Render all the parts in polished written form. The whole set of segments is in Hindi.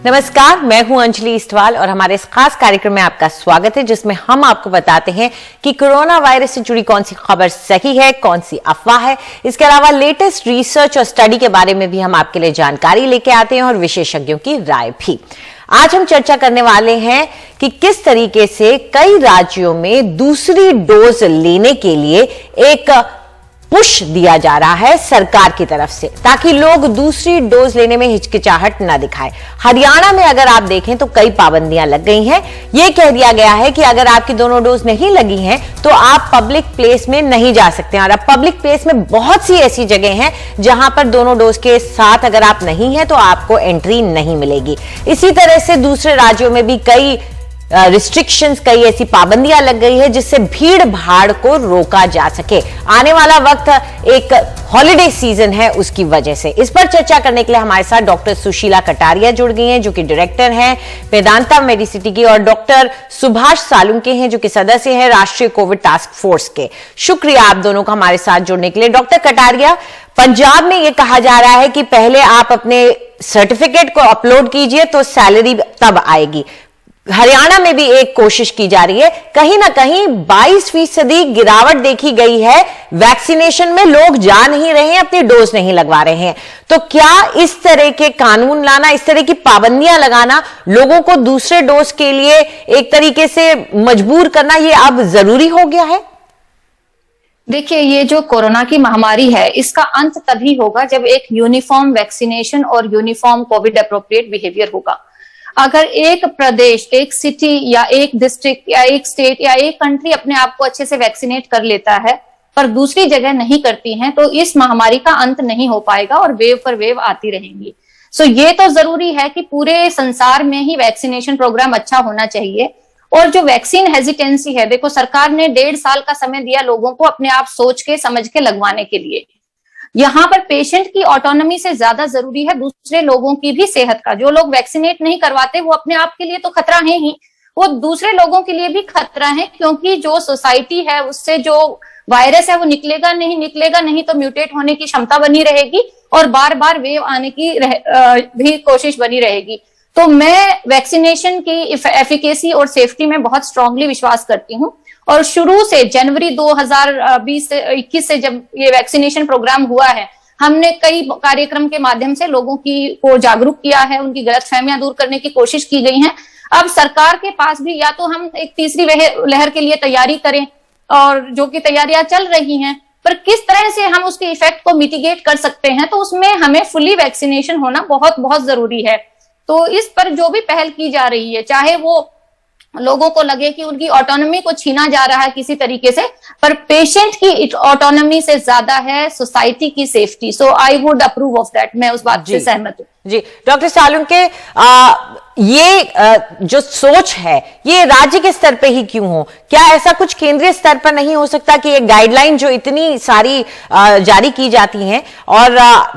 नमस्कार, मैं हूं अंजलि इस्टवाल और हमारे इस खास कार्यक्रम में आपका स्वागत है, जिसमें हम आपको बताते हैं कि कोरोना वायरस से जुड़ी कौन सी खबर सही है, कौन सी अफवाह है। इसके अलावा लेटेस्ट रिसर्च और स्टडी के बारे में भी हम आपके लिए जानकारी लेके आते हैं और विशेषज्ञों की राय भी। आज हम चर्चा करने वाले हैं कि किस तरीके से कई राज्यों में दूसरी डोज लेने के लिए एक पुश दिया जा रहा है सरकार की तरफ से, ताकि लोग दूसरी डोज लेने में हिचकिचाहट न दिखाएं। हरियाणा में अगर आप देखें तो कई पाबंदियां लग गई हैं। यह कह दिया गया है कि अगर आपकी दोनों डोज नहीं लगी हैं तो आप पब्लिक प्लेस में नहीं जा सकते हैं। और अब पब्लिक प्लेस में बहुत सी ऐसी जगह हैं जहां पर दोनों डोज के साथ अगर आप नहीं हैं तो आपको एंट्री नहीं मिलेगी। इसी तरह से दूसरे राज्यों में भी कई रिस्ट्रिक्शंस, कई ऐसी पाबंदियां लग गई है जिससे भीड़ भाड़ को रोका जा सके। आने वाला वक्त एक हॉलिडे सीजन है, उसकी वजह से। इस पर चर्चा करने के लिए हमारे साथ डॉक्टर सुशीला कटारिया जुड़ गई हैं, जो कि डायरेक्टर हैं वेदांता मेडिसिटी की, और डॉक्टर सुभाष सालुंके हैं, जो कि सदस्य हैं राष्ट्रीय कोविड टास्क फोर्स के। शुक्रिया आप दोनों का हमारे साथ जुड़ने के लिए। डॉक्टर कटारिया, पंजाब में यह कहा जा रहा है कि पहले आप अपने सर्टिफिकेट को अपलोड कीजिए तो सैलरी तब आएगी। हरियाणा में भी एक कोशिश की जा रही है। कहीं ना कहीं 22% गिरावट देखी गई है वैक्सीनेशन में। लोग जा नहीं रहे हैं, अपनी डोज नहीं लगवा रहे हैं। तो क्या इस तरह के कानून लाना, इस तरह की पाबंदियां लगाना, लोगों को दूसरे डोज के लिए एक तरीके से मजबूर करना, ये अब जरूरी हो गया है? देखिए, ये जो कोरोना की महामारी है, इसका अंत तभी होगा जब एक यूनिफॉर्म वैक्सीनेशन और यूनिफॉर्म कोविड एप्रोप्रिएट बिहेवियर होगा। अगर एक प्रदेश, एक सिटी या एक डिस्ट्रिक्ट या एक स्टेट या एक कंट्री अपने आप को अच्छे से वैक्सीनेट कर लेता है पर दूसरी जगह नहीं करती हैं, तो इस महामारी का अंत नहीं हो पाएगा और वेव पर वेव आती रहेंगी। सो ये तो जरूरी है कि पूरे संसार में ही वैक्सीनेशन प्रोग्राम अच्छा होना चाहिए। और जो वैक्सीन हेजिटेंसी है, देखो सरकार ने 1.5 साल का समय दिया लोगों को अपने आप सोच के समझ के लगवाने के लिए। यहाँ पर पेशेंट की ऑटोनॉमी से ज्यादा जरूरी है दूसरे लोगों की भी सेहत का। जो लोग वैक्सीनेट नहीं करवाते वो अपने आप के लिए तो खतरा है ही, वो दूसरे लोगों के लिए भी खतरा है, क्योंकि जो सोसाइटी है उससे जो वायरस है वो निकलेगा नहीं तो म्यूटेट होने की क्षमता बनी रहेगी और बार बार वेव आने की भी कोशिश बनी रहेगी। तो मैं वैक्सीनेशन की एफिकेसी और सेफ्टी में बहुत स्ट्रांगली विश्वास करती हूँ। और शुरू से जनवरी 2020 से 21 से जब ये वैक्सीनेशन प्रोग्राम हुआ है, हमने कई कार्यक्रम के माध्यम से लोगों को जागरूक किया है, उनकी गलतफहमियां दूर करने की कोशिश की गई है। अब सरकार के पास भी या तो हम एक तीसरी लहर के लिए तैयारी करें, और जो कि तैयारियां चल रही हैं, पर किस तरह से हम उसके इफेक्ट को मिटिगेट कर सकते हैं, तो उसमें हमें फुली वैक्सीनेशन होना बहुत बहुत जरूरी है। तो इस पर जो भी पहल की जा रही है, चाहे वो लोगों को लगे कि उनकी ऑटोनॉमी को छीना जा रहा है किसी तरीके से, पर पेशेंट की ऑटोनॉमी से ज्यादा है सोसाइटी की safety. So I would approve of that. मैं उस बात से सहमत हूँ। जी डॉक्टर सालुंके, ये जो सोच है ये राज्य के स्तर पे ही क्यों हो? क्या ऐसा कुछ केंद्रीय स्तर पर नहीं हो सकता कि एक गाइडलाइन जो इतनी सारी जारी की जाती हैं, और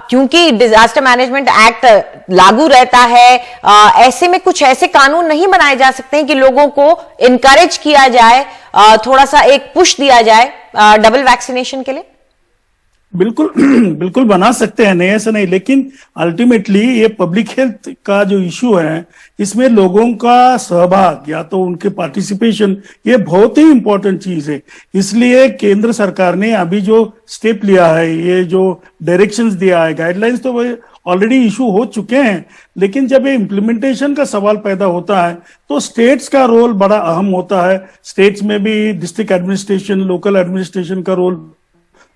क्योंकि डिजास्टर मैनेजमेंट एक्ट लागू रहता है, ऐसे में कुछ ऐसे कानून नहीं बनाए जा सकते हैं कि लोगों को इनकरेज किया जाए, थोड़ा सा एक पुश दिया जाए डबल वैक्सीनेशन के लिए? बिल्कुल बिल्कुल बना सकते हैं, नहीं ऐसा नहीं, लेकिन अल्टीमेटली ये पब्लिक हेल्थ का जो इश्यू है, इसमें लोगों का सहभाग या तो उनके पार्टिसिपेशन, ये बहुत ही इंपॉर्टेंट चीज है। इसलिए केंद्र सरकार ने अभी जो स्टेप लिया है, ये जो डायरेक्शंस दिया है, गाइडलाइंस तो ऑलरेडी इशू हो चुके हैं, लेकिन जब ये इम्प्लीमेंटेशन का सवाल पैदा होता है तो स्टेट्स का रोल बड़ा अहम होता है। स्टेट्स में भी डिस्ट्रिक्ट एडमिनिस्ट्रेशन, लोकल एडमिनिस्ट्रेशन का रोल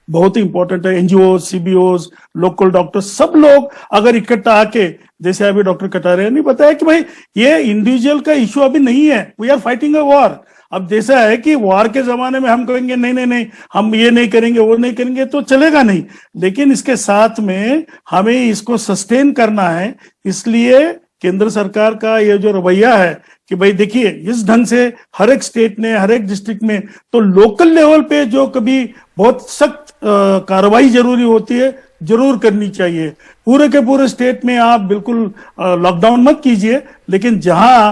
बहुत ही इंपॉर्टेंट है। एनजीओ, सीबीओ, लोकल डॉक्टर, सब लोग अगर इकट्ठा आके, जैसे अभी डॉक्टर कटारिया ने बताया कि भाई ये इंडिविजुअल का इश्यू अभी नहीं है, we are fighting a war. अब जैसा है कि वॉर के जमाने में हम कहेंगे नहीं हम ये नहीं करेंगे, वो नहीं करेंगे, तो चलेगा नहीं। लेकिन इसके साथ में हमें इसको सस्टेन करना है। इसलिए केंद्र सरकार का ये जो रवैया है कि भाई देखिए, इस ढंग से हर एक स्टेट ने, हर एक डिस्ट्रिक्ट में, तो लोकल लेवल पे जो कभी बहुत सख्त कार्रवाई जरूरी होती है, जरूर करनी चाहिए। पूरे के पूरे स्टेट में आप बिल्कुल लॉकडाउन मत कीजिए, लेकिन जहां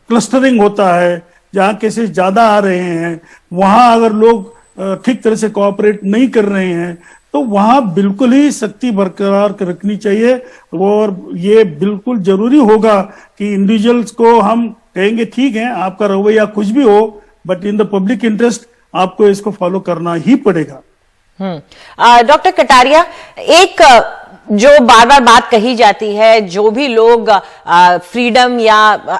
क्लस्टरिंग होता है, जहां केसेस ज्यादा आ रहे हैं, वहां अगर लोग ठीक तरह से कोऑपरेट नहीं कर रहे हैं, तो वहां बिल्कुल ही सख्ती बरकरार रखनी चाहिए। और ये बिल्कुल जरूरी होगा कि इंडिविजुअल्स को हम कहेंगे ठीक है आपका रवैया कुछ भी हो, but in the public interest आपको इसको फॉलो करना ही पड़ेगा। डॉक्टर कटारिया, एक जो बार बार बात कही जाती है, जो भी लोग फ्रीडम या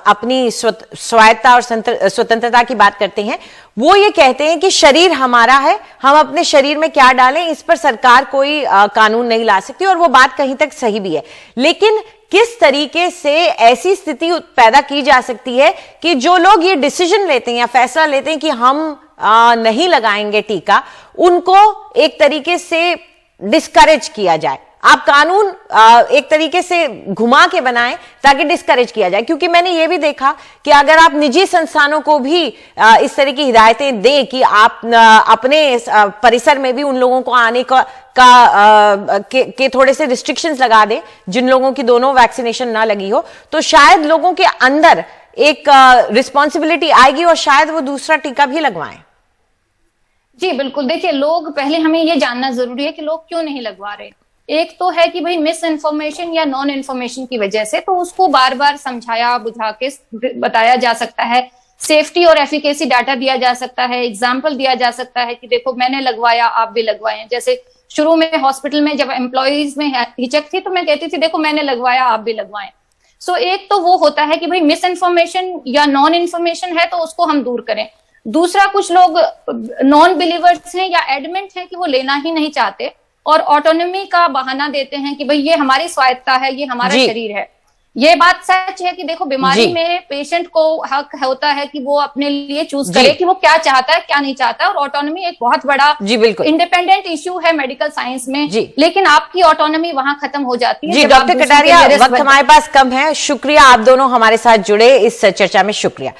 अपनी स्वायत्ता और स्वतंत्रता की बात करते हैं, वो ये कहते हैं कि शरीर हमारा है, हम अपने शरीर में क्या डालें इस पर सरकार कोई कानून नहीं ला सकती, और वो बात कहीं तक सही भी है। लेकिन किस तरीके से ऐसी स्थिति पैदा की जा सकती है कि जो लोग ये डिसीजन लेते हैं या फैसला लेते हैं कि हम नहीं लगाएंगे टीका, उनको एक तरीके से डिस्करेज किया जाए? आप कानून एक तरीके से घुमा के बनाएं ताकि डिस्करेज किया जाए, क्योंकि मैंने ये भी देखा कि अगर आप निजी संस्थानों को भी इस तरह की हिदायतें दें कि आप अपने परिसर में भी उन लोगों को आने के थोड़े से रिस्ट्रिक्शंस लगा दें जिन लोगों की दोनों वैक्सीनेशन ना लगी हो, तो शायद लोगों के अंदर एक रिस्पॉन्सिबिलिटी आएगी और शायद वो दूसरा टीका भी लगवाएं। जी बिल्कुल, देखिए लोग, पहले हमें ये जानना जरूरी है कि लोग क्यों नहीं लगवा रहे। एक तो है कि भाई मिस इन्फॉर्मेशन या नॉन इन्फॉर्मेशन की वजह से, तो उसको बार बार समझाया बुझा के बताया जा सकता है, सेफ्टी और एफिकेसी डाटा दिया जा सकता है, एग्जाम्पल दिया जा सकता है कि देखो मैंने लगवाया आप भी लगवाएं। जैसे शुरू में हॉस्पिटल में जब एम्प्लॉयज में हिचक थी तो मैं कहती थी देखो मैंने लगवाया आप भी लगवाएं। सो एक तो वो होता है कि भाई मिस इन्फॉर्मेशन या नॉन इन्फॉर्मेशन है तो उसको हम दूर करें। दूसरा, कुछ लोग नॉन बिलीवर्स हैं या एडमेंट हैं कि वो लेना ही नहीं चाहते और ऑटोनॉमी का बहाना देते हैं कि भाई ये हमारी स्वायत्ता है, ये हमारा शरीर है। ये बात सच है कि देखो बीमारी में पेशेंट को हक होता है कि वो अपने लिए चूज करे कि वो क्या चाहता है क्या नहीं चाहता है, और ऑटोनॉमी एक बहुत बड़ा इंडिपेंडेंट इश्यू है मेडिकल साइंस में। लेकिन आपकी ऑटोनॉमी वहां खत्म हो जाती है। जी डॉक्टर कटारिया, वक्त हमारे पास कम है। शुक्रिया, आप दोनों हमारे साथ जुड़े इस चर्चा में, शुक्रिया।